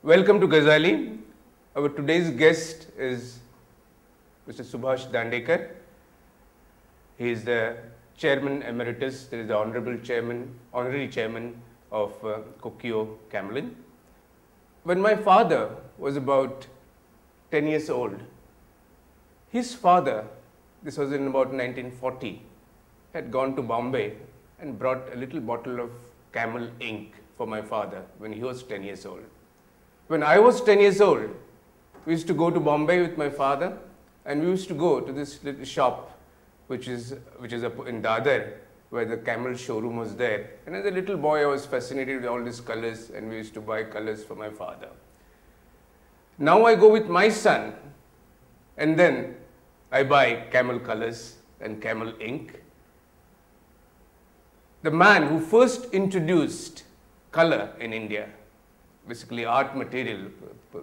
Welcome to Gazali. Our today's guest is Mr. Subhash Dandekar. He is the Chairman Emeritus, there is the Honorary Chairman of Kokio Camlin. When my father was about 10 years old, his father, this was in about 1940, had gone to Bombay and brought a little bottle of camel ink for my father when he was 10 years old. When I was 10 years old, we used to go to Bombay with my father, and we used to go to this little shop which is in Dadar, where the camel showroom was there. And as a little boy, I was fascinated with all these colors, and we used to buy colors for my father. Now I go with my son, and then I buy camel colors and camel ink. The man who first introduced color in India, basically art material,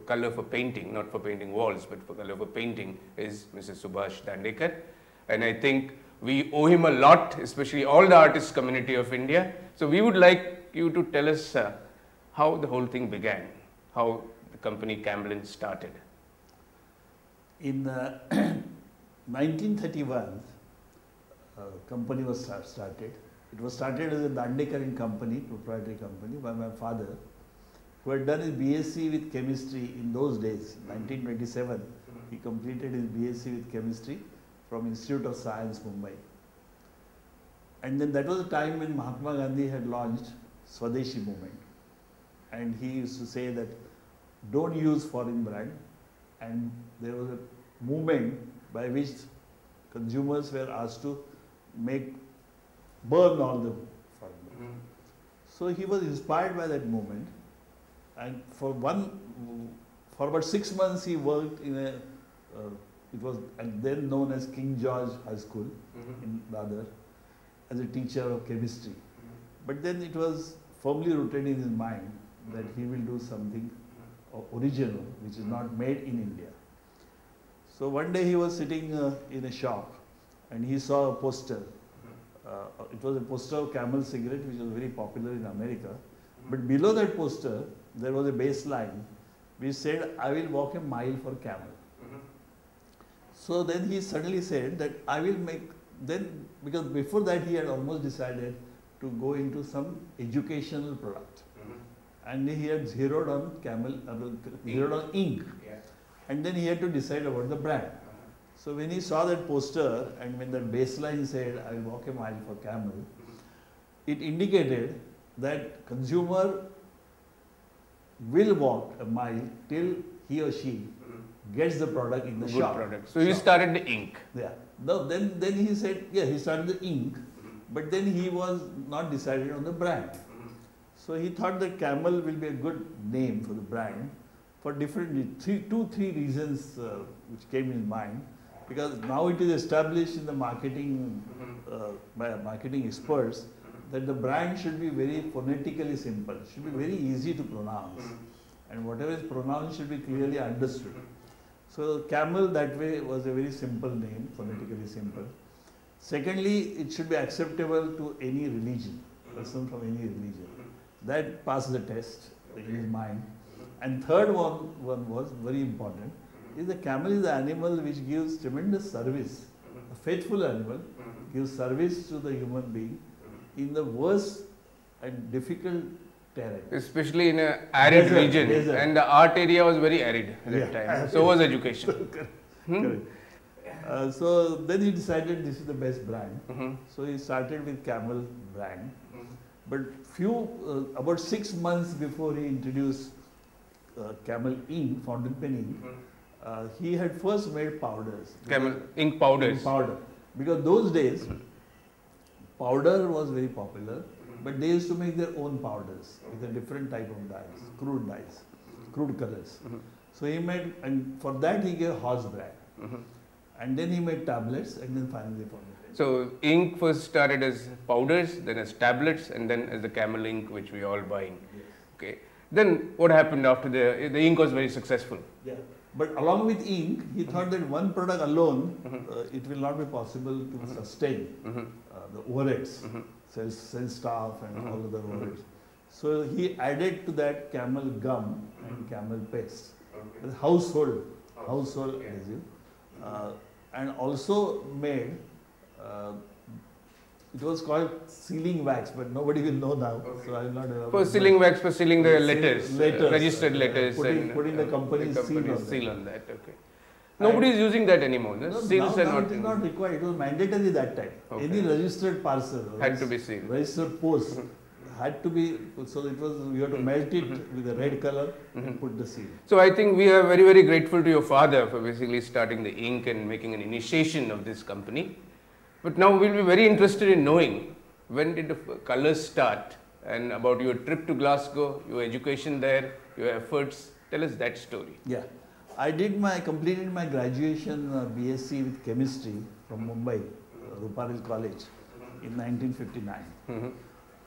color for painting, not for painting walls, but for color for painting, is Mr. Subhash Dandekar. And I think we owe him a lot, especially all the artist community of India. So we would like you to tell us how the whole thing began, how the company Camlin started. In 1931, company was started. It was started as a Dandekar company, proprietary company, by my father, who had done his BSc with chemistry in those days. 1927, he completed his BSc with chemistry from Institute of Science, Mumbai. And then that was the time when Mahatma Gandhi had launched Swadeshi movement. And he used to say that don't use foreign brand. And there was a movement by which consumers were asked to burn all the foreign brand. So he was inspired by that movement. And for about 6 months he worked in it was then known as King George High School in Dadar, as a teacher of chemistry. But then it was firmly rooted in his mind that he will do something original, which is not made in India. So one day he was sitting in a shop and he saw a poster. It was a poster of Camel cigarette, which was very popular in America. But below that poster, there was a baseline which said, "I will walk a mile for camel." So then he suddenly said that I will because before that he had almost decided to go into some educational product. And he had zeroed on ink. Yeah. And then he had to decide about the brand. So when he saw that poster and when that baseline said, "I will walk a mile for camel," it indicated that consumer will walk a mile till he or she gets the product in the shop. Product. So he started the ink. Yeah. No, then he said, yeah, he started the ink, but then he was not decided on the brand. So he thought that Camel will be a good name for the brand for two, three reasons which came in mind. Because now it is established in the marketing by marketing experts that the brand should be very phonetically simple, should be very easy to pronounce, and whatever is pronounced should be clearly understood. So Camel that way was a very simple name, phonetically simple. Secondly, it should be acceptable to any religion, person from any religion. That passed the test in his mind. And third one was very important, is the camel is the animal which gives tremendous service. A faithful animal gives service to the human being in the worst and difficult terrain. Especially in an arid region. And the art area was very arid at that time. So was education. Correct. So then he decided this is the best brand. So he started with Camel brand. But about 6 months before he introduced Camel ink, fountain pen ink, he had first made powders. Camel ink powders. Powder. Because those days, powder was very popular, but they used to make their own powders with a different type of dyes, crude colors. So he made, and for that he gave horse brand. And then he made tablets, and then finally fountain pen. So ink first started as powders, then as tablets, and then as the Camel ink which we all buying. Yes. Okay. Then what happened after the ink was very successful? Yeah. But along with ink, he thought that one product alone, it will not be possible to sustain the overheads, sales staff and all other overheads. So he added to that camel gum and camel paste. Household adhesive. And also made, it was called sealing wax, but nobody will know now. So I will not. For sealing wax, for sealing the letters, letters registered letters, putting the company's seal on that. Okay. Nobody is using that anymore. The seals now it is not required. It was mandatory that time. Okay. Any registered parcel had to be sealed. Registered post had to be. So it was, you have to melt it with a red color and put the seal. So I think we are very, very grateful to your father for basically starting the ink and making an initiation of this company. But now we'll be very interested in knowing, when did the colors start, and about your trip to Glasgow, your education there, your efforts. Tell us that story. Yeah. I completed my graduation BSc with chemistry from Mumbai, Ruparil College in 1959.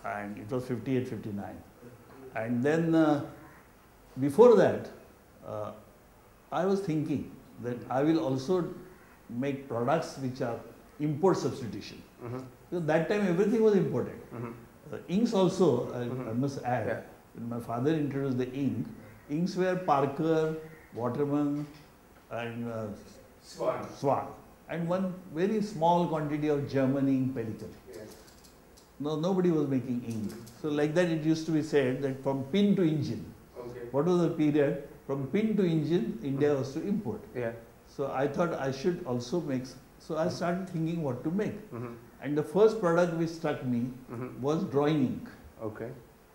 And it was 58-59. And then before that, I was thinking that I will also make products which are import substitution. Because that time everything was imported. Inks also, I must add, when my father introduced the ink, inks were Parker, Waterman and Swan. And one very small quantity of German ink pellicle. No, nobody was making ink. So like that it used to be said that from pin to engine. What was the period? From pin to engine, India was to import. So I thought I should also make. So I started thinking what to make. And the first product which struck me was drawing ink.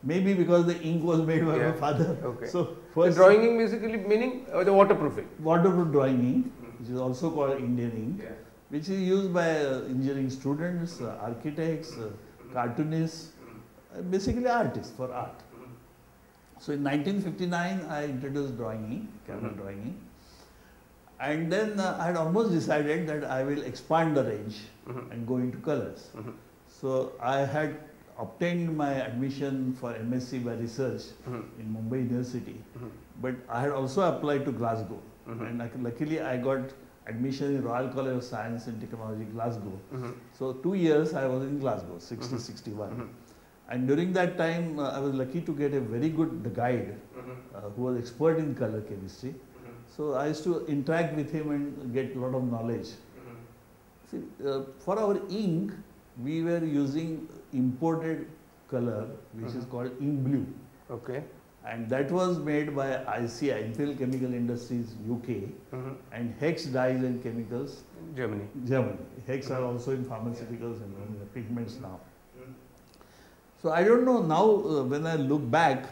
Maybe because the ink was made by my father. So first, the drawing ink basically meaning the waterproofing. Waterproof drawing ink, which is also called Indian ink, which is used by engineering students, architects, cartoonists, basically artists for art. So in 1959, I introduced drawing ink, camera drawing ink. And then I had almost decided that I will expand the range and go into colors. So I had obtained my admission for MSc by research in Mumbai University, but I had also applied to Glasgow. And luckily I got admission in Royal College of Science and Technology, Glasgow. So 2 years I was in Glasgow, 60-61. And during that time I was lucky to get a very good guide who was expert in color chemistry. So I used to interact with him and get a lot of knowledge. See, for our ink, we were using imported color, which is called ink blue. And that was made by ICI, Imperial Chemical Industries, UK, and Hex Dyes and Chemicals, Germany. Hex are also in pharmaceuticals and pigments now. So I don't know now, when I look back,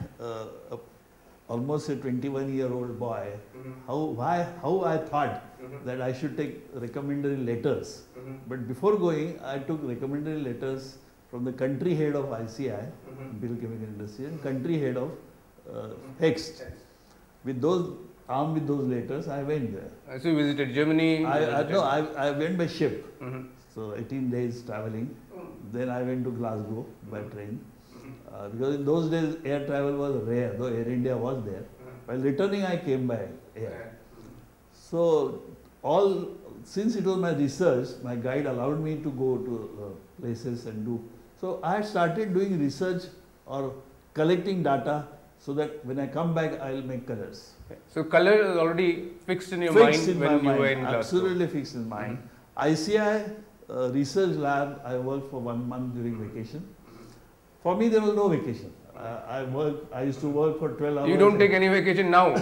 almost a 21-year-old boy, how I thought that I should take recommendatory letters. But before going, I took recommendatory letters from the country head of ICI, Imperial Chemical Industry, and country head of Hex. Armed with those letters, I went there. So you visited Germany? I went by ship. So 18 days traveling. Then I went to Glasgow by train. Because in those days air travel was rare, though Air India was there. While returning I came by air. So since it was my research, my guide allowed me to go to places and do. So I started doing research or collecting data so that when I come back I will make colors. So color is already fixed in your mind when you were in Glasgow? Absolutely fixed in mind. ICI research lab, I worked for 1 month during vacation. For me, there was no vacation. I used to work for 12 hours. You don't take any vacation now?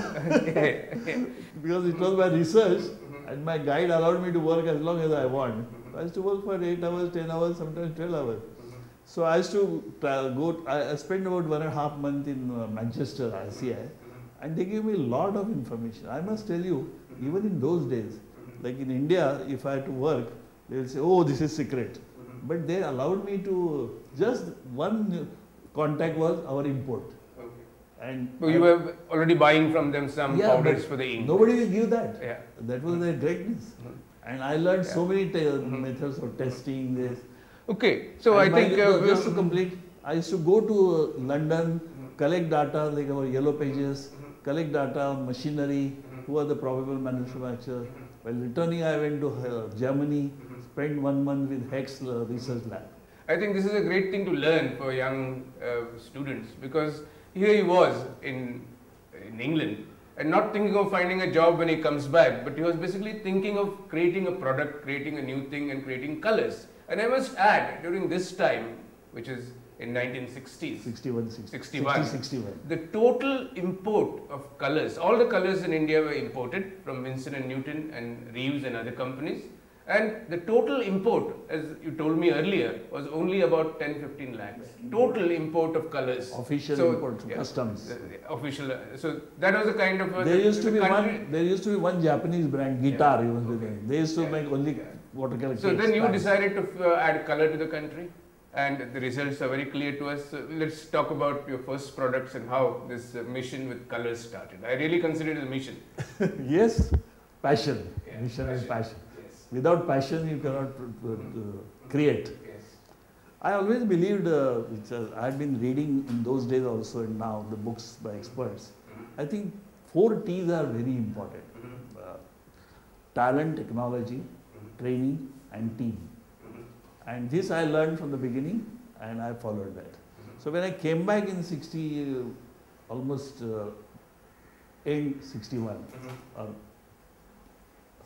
Because it was my research and my guide allowed me to work as long as I want. I used to work for 8 hours, 10 hours, sometimes 12 hours. So I used to I spent about 1.5 months in Manchester, ICI, and they gave me a lot of information. I must tell you, even in those days, like in India, if I had to work, they will say, oh, this is secret. But they allowed me to, just one contact was our import. And so you were already buying from them some powders for the ink. Nobody will give that. That was their greatness. And I learned so many methods of testing this. So I think just to complete, I used to go to London, collect data like our yellow pages, collect data on machinery, who are the probable manufacturers. While returning, I went to Germany, spent 1 month with Hex Research Lab. I think this is a great thing to learn for young students, because here he was in England and not thinking of finding a job when he comes back, but he was basically thinking of creating a product, creating a new thing and creating colors. And I must add, during this time, which is in 1960s, 61, the total import of colors, all the colors in India were imported from Winston and Newton and Reeves and other companies. And the total import, as you told me earlier, was only about 10-15 lakhs. Total import of colors. Official import, customs. Official. So that was a kind of. There used to be one Japanese brand, guitar. They used to make only watercolor. So then you decided to add color to the country, and the results are very clear to us. So let's talk about your first products and how this mission with colors started. I really consider it a mission. Yes, passion. Mission is passion. Without passion, you cannot create. Yes. I always believed, I had been reading in those days also and now the books by experts. I think 4 T's are very important. Talent, technology, training and team. And this I learned from the beginning and I followed that. So when I came back in almost end 61,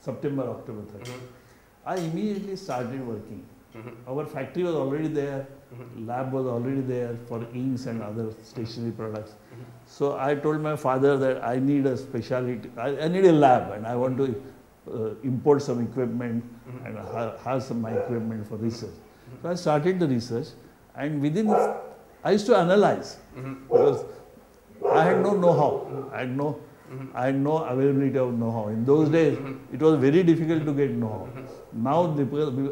September, October 30. I immediately started working. Our factory was already there, lab was already there for inks and other stationery products. So I told my father that I need a specialty, I need a lab and I want to import some equipment and have some my equipment for research. So I started the research and within, I used to analyze because I had no know-how, I had no availability of know-how. In those days, it was very difficult to get know-how. Now,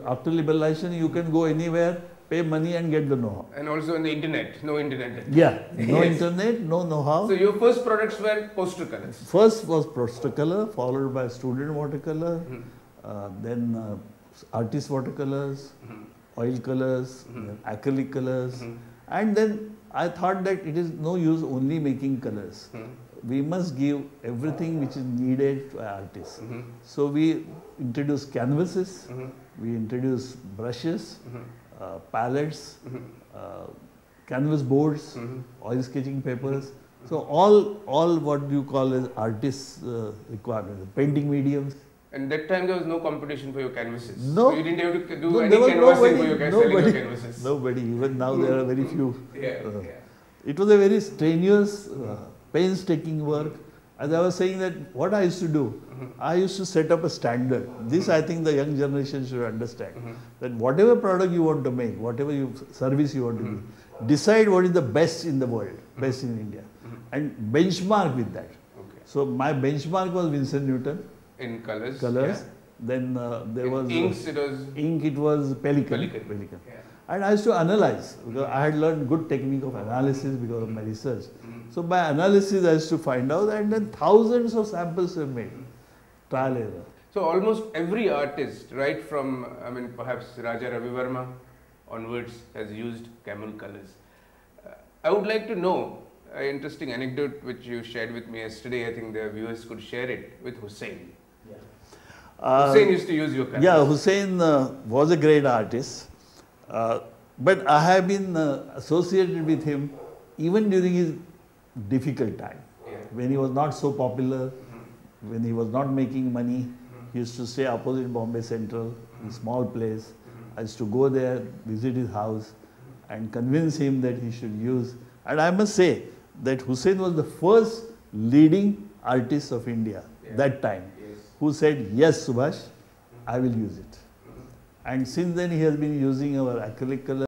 after liberalization, you can go anywhere, pay money and get the know-how. And also on the internet, no internet. Yeah, no internet, no know-how. So your first products were poster colors? First was poster color, followed by student watercolor, then artist watercolors, oil colors, acrylic colors. And then I thought that it is no use only making colors. We must give everything which is needed to artists. So we introduced canvases, we introduced brushes, palettes, canvas boards, oil sketching papers. So all what you call as artists' requirement, painting mediums. And that time there was no competition for your canvases. No. So you didn't have to do any canvassing for your selling your canvases. Nobody. Even now there are very few. It was a very strenuous, painstaking work. As I was saying that what I used to do, I used to set up a standard. This I think the young generation should understand. That whatever product you want to make, whatever service you want to give, decide what is the best in the world, best in India. And benchmark with that. So my benchmark was Winston Newton. In colors. Yeah. Then there was inks. It was Pelican. Yeah. And I used to analyze because I had learned good technique of analysis because of my research. So by analysis I used to find out, and then thousands of samples were made. Trial error. So almost every artist, right from perhaps Raja Ravi Verma onwards, has used camel colors. I would like to know an interesting anecdote which you shared with me yesterday. I think the viewers could share it with Hussain. Hussain used to use your colors. Yeah, Hussain was a great artist. But I have been associated with him even during his difficult time. When he was not so popular, when he was not making money, he used to stay opposite Bombay Central, in a small place. I used to go there, visit his house and convince him that he should use. And I must say that Hussain was the first leading artist of India that time who said, yes, Subhash, I will use it. And since then he has been using our acrylic color.